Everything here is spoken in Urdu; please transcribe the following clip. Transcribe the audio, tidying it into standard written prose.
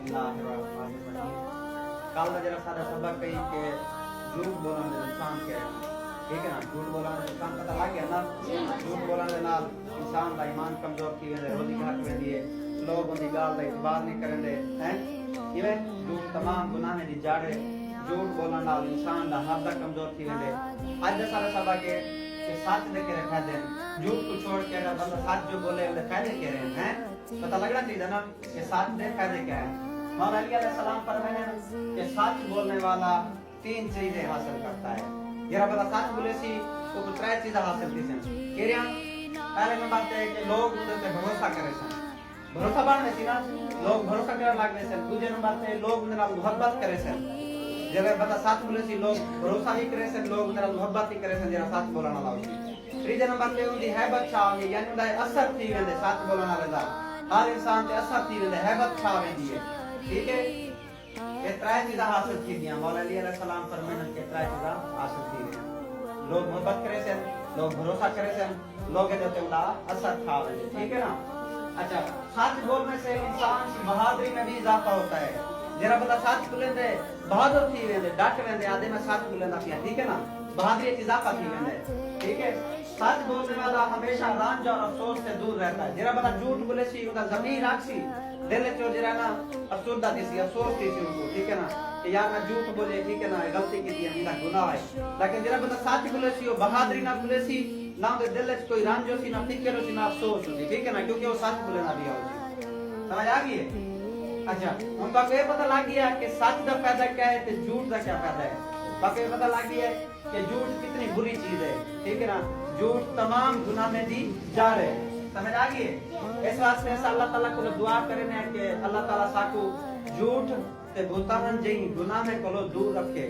کل کا جرا سارا سبق کہی کہ جھوٹ بولنے کا نقصان کیا ہے، ٹھیک ہے نا؟ جھوٹ بولنے کا نقصان پتہ لگ گیا نا؟ جھوٹ بولنے کے نال انسان دا ایمان کمزور تھی ویندے، روزی گھٹ ویندی ہے، لوگ ان دی گال دا اعتبار نہیں کرندے ہیں، ایویں جھوٹ تمام گناہ دی جڑ ہے۔ جھوٹ بولنے نال انسان دا حد کمزور تھی ویندے۔ اج دا سارا سبق ہے کہ سچ دے کے فائدے ہیں، جھوٹ کو چھوڑ کے اگر بندہ سچ جو بولے وہ فائدے کیا رہے ہیں، پتہ لگنا چاہیے نا کہ سچ دے فائدے کیا ہیں۔ مولا علی علیہ السلام فرماتے ہیں کہ سچ بولنے والا 3 چیزیں حاصل کرتا ہے۔ جرا بندہ سچ بولے سی تو 3 چیزیں حاصل کی سن۔ کہہ رہا پہلے نمبر تے کہ لوگ ان تے بھروسہ کرے سن، بھروسہ بننے سی نا، لوگ بھروسہ کرنے لگے سن۔ دوسرے نمبر تے لوگ ان نال محبت کرے سن، جب بندہ سچ بولے سی لوگ بھروسہ بھی کرے سن، لوگ ان نال محبت بھی کرے سن جرا سچ بولنا والا ہوسی۔ تیسرے نمبر تے ان دی ہیبت چھا ہوندی، یعنی ان دا اثر تھی ویندے سچ بولن والے دا، ہر انسان تے اثر تھی ویندے، ہیبت چھا ویندی ہے، ٹھیک ہے؟ یہ 3 چیزاں حاصل کی دیا۔ مولا علی علیہ السلام فرماتے کہ 3 چیزاں حاصل کی دیا، لوگ محبت کرے سن، لوگ بھروسہ کرے سن، لوگ دے تے اندا اثر تھا ویندے، ٹھیک ہے نا؟ اچھا، سچ بولنے سے انسان کی بہادری میں بھی اضافہ ہوتا ہے۔ جرا بندہ سچ بولے بہادر تھی ویندے، ڈٹ ویندے، آدھے میں سچ بولنا پیا، ٹھیک ہے نا؟ بہادری اضافہ تھی ویندے، ٹھیک ہے؟ سچ بولنے والا ہمیشہ رنج اور افسوس سے دور رہتا ہے۔ جرا بندہ جھوٹ بولے سی اندا ضمیر رکھ سی، دل چو جرا نا افسردہ دی سی، افسوس تھی سی ان کو، ٹھیک ہے نا؟ کہ یار میں جھوٹ بولے، ٹھیک ہے نا، غلطی کی تھی، میرا گناہ ہے۔ لیکن جرا بندہ سچ بولے سی، وہ بہادری نہ بولے سی، نہ دے دل وچ کوئی رنج ہو سی، نہ فکر ہو سی، نہ افسوس ہو سی، ٹھیک ہے نا؟ کیونکہ وہ سچ بولنا بھی ہو سی۔ سمجھ آ گئی ہے؟ اچھا، ہم کو یہ پتہ لگ گیا کہ سچ کا فائدہ کیا ہے تے جھوٹ کا کیا فائدہ ہے۔ باقی یہ پتہ لگ گیا ہے کہ جھوٹ کتنی بری چیز ہے، ٹھیک ہے نا؟ جھوٹ تمام گناہ میں دی جڑ ہے۔ سمجھ آ گئی ہے؟ اس واسطے اللہ تعالیٰ کو دعا کرنے کہ اللہ تعالیٰ ساکو جھوٹ تے بہتان جہی گناہ میں کو دور رکھے۔